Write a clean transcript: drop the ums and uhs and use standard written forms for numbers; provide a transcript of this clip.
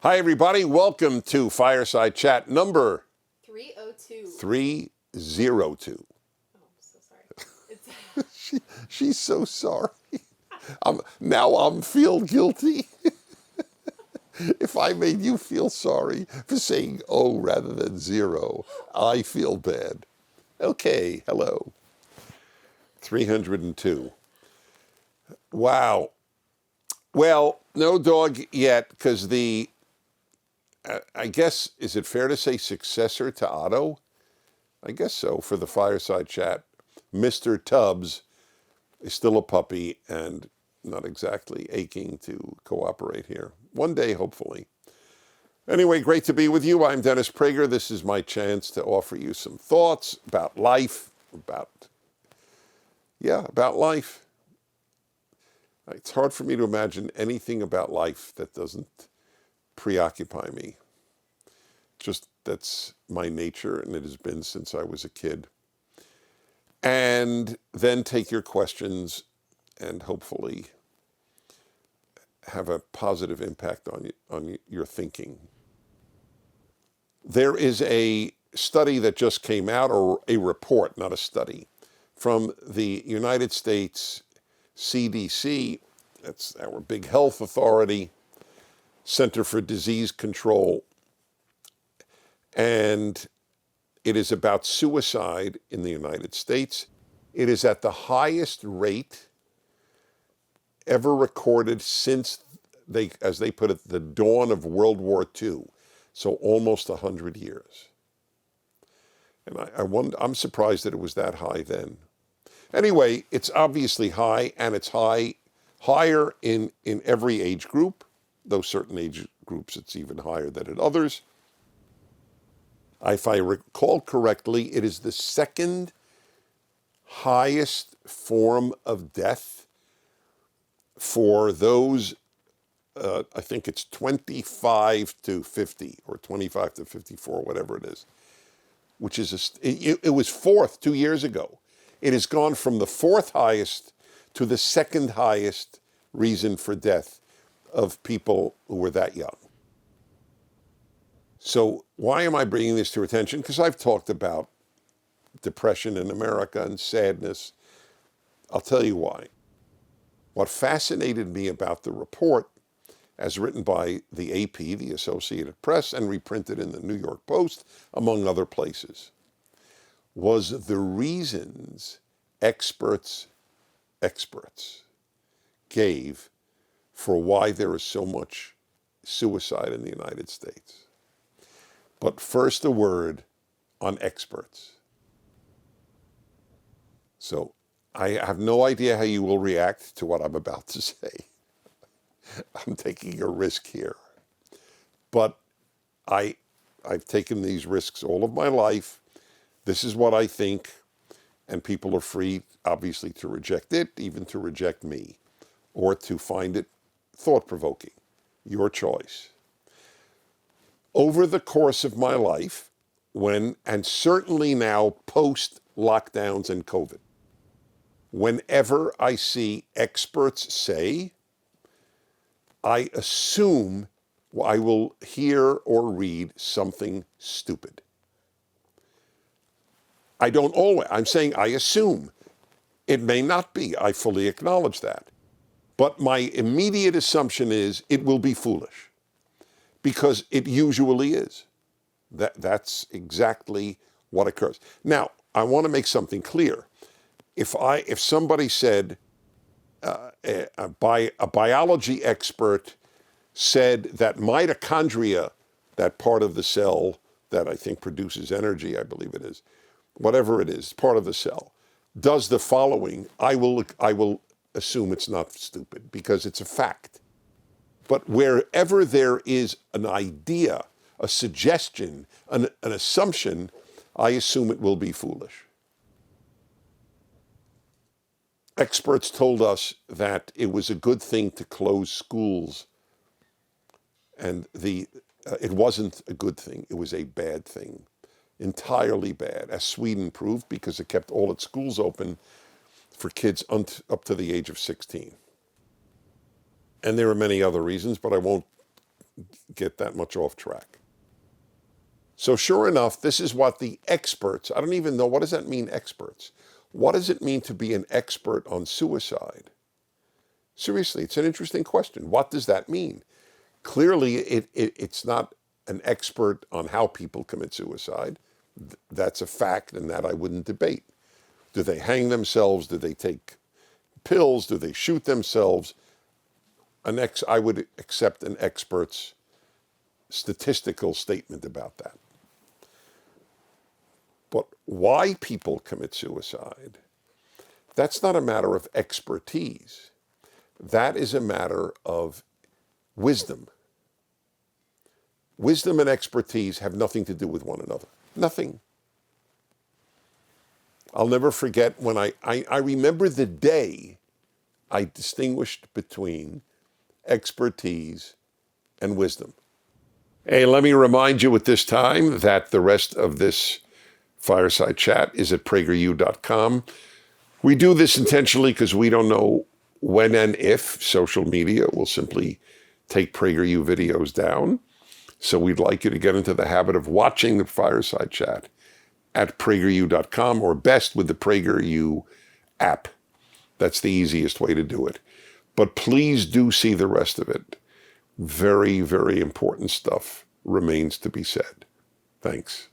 Hi, everybody. Welcome to Fireside Chat number 302. 302. Oh, I'm so sorry. She's so sorry. Now I'm feel guilty. If I made you feel sorry for saying oh rather than zero, I feel bad. Okay, hello. 302. Wow. Well, no dog yet, because I guess, is it fair to say successor to Otto? I guess so, for the Fireside Chat. Mr. Tubbs is still a puppy and not exactly aching to cooperate here. One day, hopefully. Anyway, great to be with you. I'm Dennis Prager. This is my chance to offer you some thoughts about life, about life. It's hard for me to imagine anything about life that doesn't preoccupy me. Just that's my nature, and it has been since I was a kid. And then take your questions and hopefully have a positive impact on your thinking. There is a study that just came out, or a report, not a study, from the United States CDC, that's our big health authority, Center for Disease Control, and it is about suicide in the United States. It is at the highest rate ever recorded since as they put it, the dawn of World War II. So almost 100 years. And I'm surprised that it was that high then. Anyway, it's obviously high, and it's higher in every age group, though certain age groups it's even higher than in others. If I recall correctly, it is the second highest form of death for those, I think it's 25 to 50 or 25 to 54, whatever it is, which is, it was fourth 2 years ago. It has gone from the fourth highest to the second highest reason for death of people who were that young. So why am I bringing this to your attention? Because I've talked about depression in America and sadness. I'll tell you why. What fascinated me about the report, as written by the AP, the Associated Press, and reprinted in the New York Post, among other places, was the reasons experts gave for why there is so much suicide in the United States. But first, a word on experts. So I have no idea how you will react to what I'm about to say. I'm taking a risk here. But I've taken these risks all of my life. This is what I think, and people are free, obviously, to reject it, even to reject me, or to find it thought-provoking. Your choice. Over the course of my life, and certainly now post-lockdowns and COVID, whenever I see experts say, I assume I will hear or read something stupid. I don't always. I'm saying I assume. It may not be. I fully acknowledge that. But my immediate assumption is it will be foolish, because it usually is. That's exactly what occurs. Now, I want to make something clear. If somebody said, a biology expert said that mitochondria, that part of the cell that I think produces energy, I believe it is, whatever it is, part of the cell, does the following, I will assume it's not stupid, because it's a fact. But wherever there is an idea, a suggestion, an assumption, I assume it will be foolish. Experts told us that it was a good thing to close schools, and it wasn't a good thing. It was a bad thing, entirely bad, as Sweden proved, because it kept all its schools open for kids up to the age of 16. And there are many other reasons, but I won't get that much off track. So sure enough, this is what the experts, I don't even know, what does that mean, experts? What does it mean to be an expert on suicide? Seriously, it's an interesting question. What does that mean? Clearly, it's not an expert on how people commit suicide. That's a fact, and that I wouldn't debate. Do they hang themselves? Do they take pills? Do they shoot themselves? I would accept an expert's statistical statement about that. But why people commit suicide, that's not a matter of expertise. That is a matter of wisdom. Wisdom and expertise have nothing to do with one another. Nothing. I'll never forget when I remember the day I distinguished between expertise and wisdom. Hey, let me remind you at this time that the rest of this Fireside Chat is at prageru.com. We do this intentionally because we don't know when and if social media will simply take PragerU videos down. So we'd like you to get into the habit of watching the Fireside Chat at prageru.com, or best with the PragerU app. That's the easiest way to do it. But please do see the rest of it. Very, very important stuff remains to be said. Thanks.